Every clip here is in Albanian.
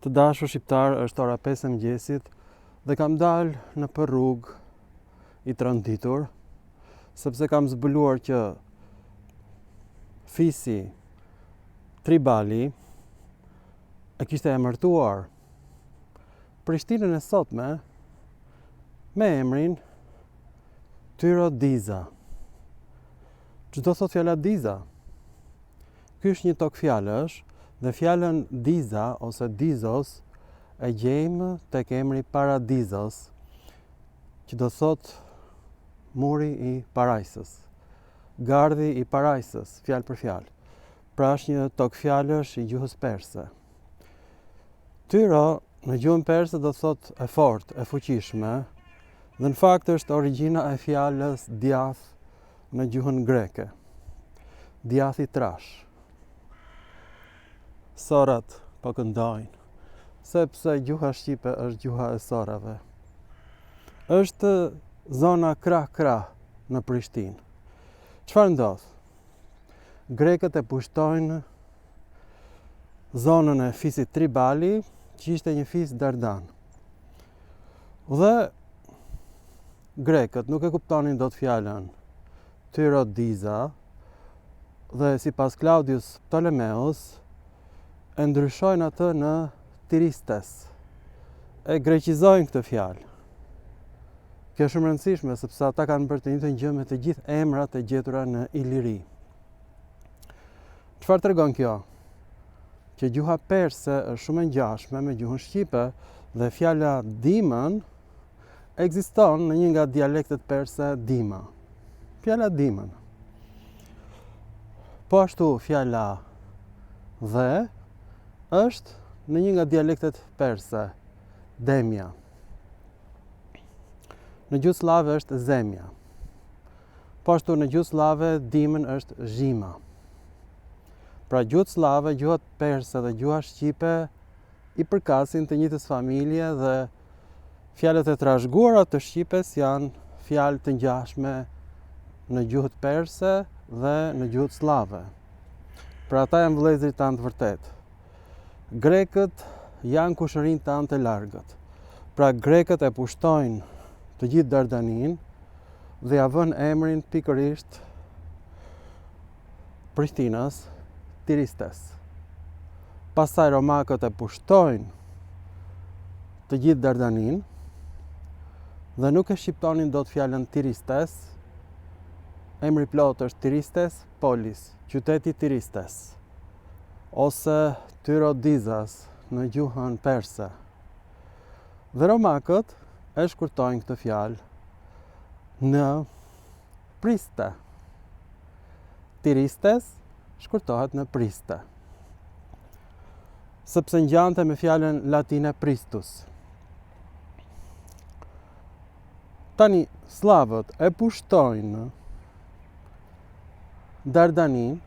Të dashur shqiptar, është ora 5 e mëngjesit dhe kam dalë në për rrugë i tronditur, sepse kam zbuluar që fisi tribali e kishte emërtuar Prishtinën e sotme me emrin Tyro Diza. Çdo thot fjala Diza? Ky është një tokë fjalësh dhe fjalën Diza ose Dizos e gjejmë tek emri Paradizos, që do thot muri i parajsës, gardhi i parajsës, fjalë për fjalë. Pra është një tokë fjalësh i gjuhës perse. Tyro në gjuhën perse do thot e fortë, e fuqishme, dhe në fakt është origjina e fjalës djath në gjuhën greke. Djathi trash. Sorat po këndojnë, sepse gjuha shqipe është gjuha e sorave. Është zona krah në Prishtinë. Çfarë ndodh? Grekët e pushtojnë zonën e fisit tribali, që ishte një fis dardan. Dhe grekët nuk e kuptonin dot fjalën Tyro Diza dhe sipas Claudius Ptolemeus e ndryshojnë atë në Tiristes. E greqizojnë këtë fjalë. Kjo është shumë e rëndësishme sepse ata kanë bërë të njëjtën gjë me të gjithë emrat e gjetura në Iliri. Çfarë tregon kjo? Që gjuha perse është shumë e ngjashme me gjuhën shqipe dhe fjala dimën ekziston në një nga dialektet perse dima. Fjala dimën. Po ashtu fjala dhe është në një nga dialektet perse, demja. Në gjuhë slave është zemja. Po ashtu në gjuhë slave dimën është zhima. Pra gjuhët slave, gjuhët perse dhe gjuha shqipe i përkasin të njëjtës familje dhe fjalët e trashëguara të shqipes janë fjalë të ngjashme në gjuhët perse dhe në gjuhët slave. Pra ata janë vëllezërit tanë të vërtet. Grekët janë kushërinë tanë të largët. Pra grekët e pushtojnë të gjithë Dardanin dhe ja vënë emrin pikërisht Prishtinës, Tiristes. Pastaj romakët e pushtojnë të gjithë Dardanin dhe nuk e shqiptonin dot fjalën Tiristes. Emri plot është Tiristes Polis, qyteti Tiristes, ose Tyro Dizas në gjuhën perse. Dhe romakët e shkurtojnë këtë fjalë në Priste. Tiristes shkurtohet në Priste, sepse ngjante me fjalën latine Pristus. Tani slavët e pushtojnë Dardanin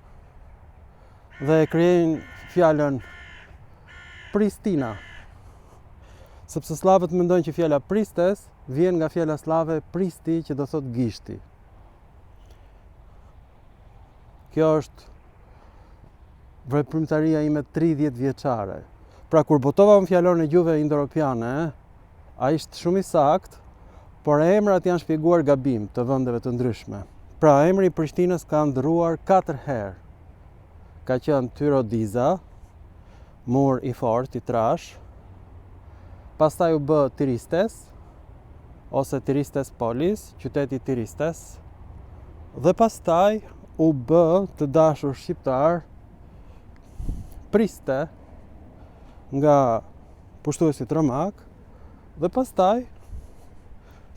dhe e krijojnë fjalën Pristina. Sepse slavët mendojnë që fjala Pristes vjen nga fjala slave Pristi, që do thot gishti. Kjo është veprimtaria ime 30 vjeçare. Pra kur botova në fjalorin e gjuhëve indo-europiane, ai është shumë i saktë, por emrat janë shpjeguar gabim të vendeve të ndryshme. Pra emri i Prishtinës ka ndrruar 4 herë. Ka qenë Tyro Diza, mur i fortë, i trash. Pastaj u bë Tiristes, ose Tiristes Polis, qyteti Tiristes. Dhe pastaj u bë, të dashur shqiptar, Priste, nga pushtuesit romak. Dhe pastaj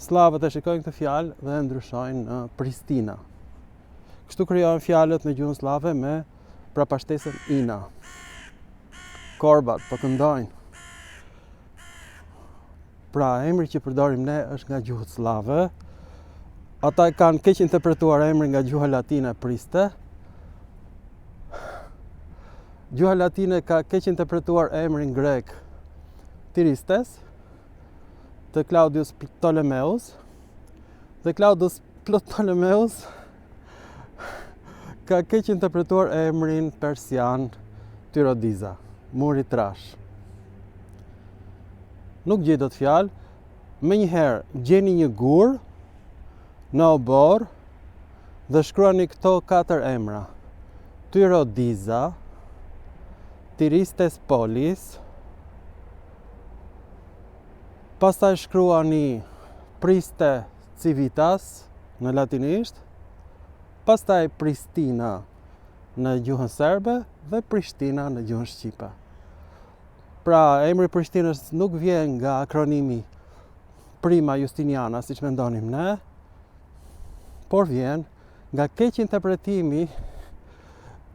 slavët e shikojnë këtë fjalë dhe e ndryshojnë në Pristina. Kështu krijohen fjalët në gjuhën slave me prapashtesën ina. Korbat po këndojnë. Pra emri që përdorim ne është nga gjuhët slave. Ata kanë keq interpretuar emrin nga gjuha latine Priste. Gjuha latine ka keq interpretuar emrin grek Tiristes të Claudius Ptolemeus. Dhe Claudius Ptolemeus ka keq interpretuar emrin persian Tyro Diza, muri trash. nuk gjej dot fjalë. Menjëherë gjeni një gur në obor dhe shkruani këto 4 emra. Tyrodiza, Tiristes Polis, pastaj shkruani Priste Civitas në latinisht, pastaj Pristina në gjuhën serbe dhe Prishtina në gjuhën shqipe. Pra, emri Prishtinës nuk vjen nga akronimi Prima Justiniana, siç mendonim ne, por vjen nga keq interpretimi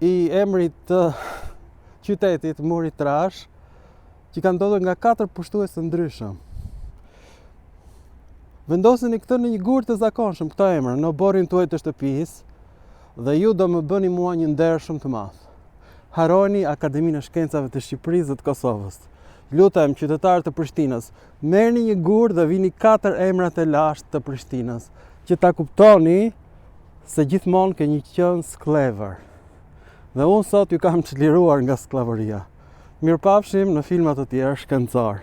i emrit të qytetit Muri Trash, që ka ndodhur nga 4 pushtues të ndryshëm. Vendoseni këtë në një gur të zakonshëm, këto emra, në oborin tuaj të shtëpisë dhe ju do më bëni mua një nder shumë të madh. Harroni Akademinë e Shkencave të Shqipërisë dhe të Kosovës. Lutem qytetarët të Prishtinës, merrni një gur dhe vini 4 emrat e lashtë të Prishtinës, që ta kuptoni se gjithmonë ke një qenë sklever. Dhe unë sot ju kam çliruar nga sklavëria. Mirupafshim në filma të tjerë shkencar.